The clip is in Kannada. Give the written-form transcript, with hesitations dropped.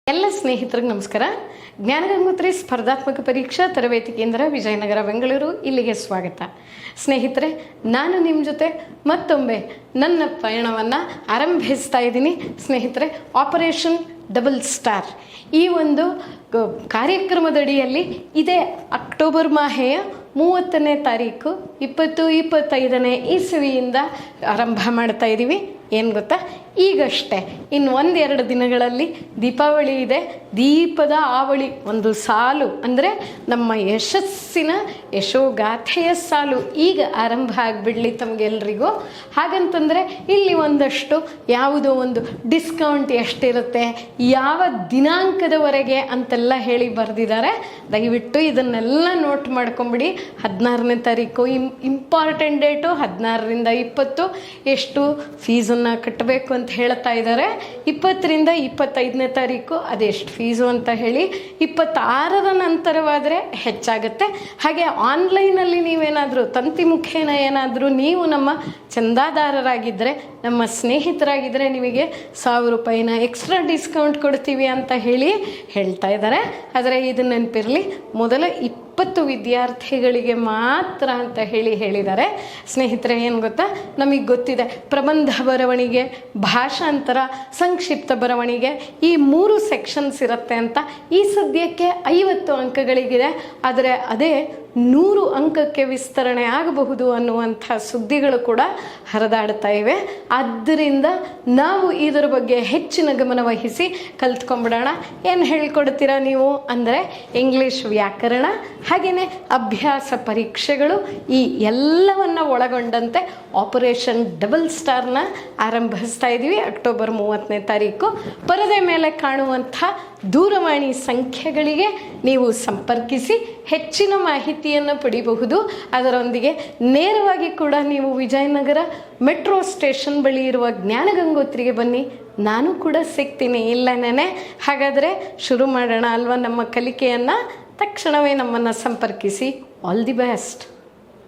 ಎಲ್ಲ ಸ್ನೇಹಿತರಿಗೆ ನಮಸ್ಕಾರ. ಜ್ಞಾನಗಂಗೋತ್ರಿ ಸ್ಪರ್ಧಾತ್ಮಕ ಪರೀಕ್ಷಾ ತರಬೇತಿ ಕೇಂದ್ರ ವಿಜಯನಗರ ಬೆಂಗಳೂರು ಇಲ್ಲಿಗೆ ಸ್ವಾಗತ. ಸ್ನೇಹಿತರೆ, ನಾನು ನಿಮ್ಮ ಜೊತೆ ಮತ್ತೊಮ್ಮೆ ನನ್ನ ಪಯಣವನ್ನು ಆರಂಭಿಸ್ತಾ ಇದ್ದೀನಿ. ಸ್ನೇಹಿತರೆ, ಆಪರೇಷನ್ ಡಬಲ್ ಸ್ಟಾರ್ ಈ ಒಂದು ಕಾರ್ಯಕ್ರಮದಡಿಯಲ್ಲಿ ಇದೇ ಅಕ್ಟೋಬರ್ ಮಾಹೆಯ 30ನೇ ತಾರೀಕು 2025ನೇ ಇಸವಿಯಿಂದ ಆರಂಭ ಮಾಡ್ತಾ ಇದ್ದೀವಿ. ಏನು ಗೊತ್ತಾ, ಈಗಷ್ಟೇ ಇನ್ನು ಒಂದೆರಡು ದಿನಗಳಲ್ಲಿ ದೀಪಾವಳಿ ಇದೆ. ದೀಪದ ಆವಳಿ ಒಂದು ಸಾಲು ಅಂದರೆ ನಮ್ಮ ಯಶಸ್ಸಿನ ಯಶೋಗಾಥೆಯ ಸಾಲು ಈಗ ಆರಂಭ ಆಗಿಬಿಡಲಿ ತಮಗೆಲ್ರಿಗೂ. ಹಾಗಂತಂದರೆ ಇಲ್ಲಿ ಒಂದಷ್ಟು ಯಾವುದೋ ಒಂದು ಡಿಸ್ಕೌಂಟ್ ಎಷ್ಟಿರುತ್ತೆ, ಯಾವ ದಿನಾಂಕದವರೆಗೆ ಅಂತೆಲ್ಲ ಹೇಳಿ ಬರೆದಿದ್ದಾರೆ. ದಯವಿಟ್ಟು ಇದನ್ನೆಲ್ಲ ನೋಟ್ ಮಾಡ್ಕೊಂಬಿಡಿ. 16ನೇ ತಾರೀಕು ಇಂಪಾರ್ಟೆಂಟ್ ಡೇಟು. 16ರಿಂದ 20 ಎಷ್ಟು ಫೀಸನ್ನು ಕಟ್ಟಬೇಕು ಅಂತ ಹೇಳ್ತಾ ಇದ್ದಾರೆ. 20ರಿಂದ 25ನೇ ತಾರೀಕು ಅದೆಷ್ಟು ಫೀಸು ಅಂತ ಹೇಳಿ. 26ರ ನಂತರವಾದರೆ ಹೆಚ್ಚಾಗುತ್ತೆ. ಹಾಗೆ ಆನ್ಲೈನಲ್ಲಿ ನೀವೇನಾದರೂ ತಂತಿ ಮುಖೇನ ಏನಾದರೂ ನೀವು ನಮ್ಮ ಚಂದಾದಾರರಾಗಿದ್ದರೆ, ನಮ್ಮ ಸ್ನೇಹಿತರಾಗಿದ್ದರೆ ನಿಮಗೆ 1000 ರೂಪಾಯಿನ ಎಕ್ಸ್ಟ್ರಾ ಡಿಸ್ಕೌಂಟ್ ಕೊಡ್ತೀವಿ ಅಂತ ಹೇಳ್ತಾ ಇದ್ದಾರೆ. ಆದರೆ ಇದು ನೆನಪಿರಲಿ, ಮೊದಲ 20 ವಿದ್ಯಾರ್ಥಿಗಳಿಗೆ ಮಾತ್ರ ಅಂತ ಹೇಳಿದ್ದಾರೆ. ಸ್ನೇಹಿತರೆ, ಏನು ಗೊತ್ತಾ, ನಮಗೆ ಗೊತ್ತಿದೆ ಪ್ರಬಂಧ ಬರವಣಿಗೆ, ಭಾಷಾಂತರ, ಸಂಕ್ಷಿಪ್ತ ಬರವಣಿಗೆ ಈ 3 ಸೆಕ್ಷನ್ಸ್ ಇರುತ್ತೆ ಅಂತ. ಈ ಸದ್ಯಕ್ಕೆ 50 ಅಂಕಗಳಿಗಿದೆ. ಆದರೆ ಅದೇ 100 ಅಂಕಕ್ಕೆ ವಿಸ್ತರಣೆ ಆಗಬಹುದು ಅನ್ನುವಂಥ ಸುದ್ದಿಗಳು ಕೂಡ ಹರಿದಾಡ್ತಾ ಇವೆ. ಆದ್ದರಿಂದ ನಾವು ಇದರ ಬಗ್ಗೆ ಹೆಚ್ಚಿನ ಗಮನ ವಹಿಸಿ ಕಲ್ತ್ಕೊಂಡ್ಬಿಡೋಣ. ಏನು ಹೇಳ್ಕೊಡ್ತೀರಾ ನೀವು ಅಂದರೆ ಇಂಗ್ಲೀಷ್ ವ್ಯಾಕರಣ, ಹಾಗೆಯೇ ಅಭ್ಯಾಸ ಪರೀಕ್ಷೆಗಳು, ಈ ಎಲ್ಲವನ್ನು ಒಳಗೊಂಡಂತೆ ಆಪರೇಷನ್ ಡಬಲ್ ಸ್ಟಾರ್ನ ಆರಂಭಿಸ್ತಾ ಇದ್ದೀವಿ. ಅಕ್ಟೋಬರ್ 30ನೇ ತಾರೀಕು ಪರದೆ ಮೇಲೆ ಕಾಣುವಂಥ ದೂರವಾಣಿ ಸಂಖ್ಯೆಗಳಿಗೆ ನೀವು ಸಂಪರ್ಕಿಸಿ ಹೆಚ್ಚಿನ ಮಾಹಿತಿಯನ್ನು ಪಡಿಬಹುದು. ಅದರೊಂದಿಗೆ ನೇರವಾಗಿ ಕೂಡ ನೀವು ವಿಜಯನಗರ ಮೆಟ್ರೋ ಸ್ಟೇಷನ್ ಬಳಿ ಇರುವ ಜ್ಞಾನಗಂಗೋತ್ರಿಗೆ ಬನ್ನಿ, ನಾನು ಕೂಡ ಸಿಗ್ತೀನಿ. ಇಲ್ಲನೇ ಹಾಗಾದರೆ ಶುರು ಮಾಡೋಣ ಅಲ್ವಾ ನಮ್ಮ ಕಲಿಕೆಯನ್ನು? ತಕ್ಷಣವೇ ನಮ್ಮನ್ನು ಸಂಪರ್ಕಿಸಿ. All the best.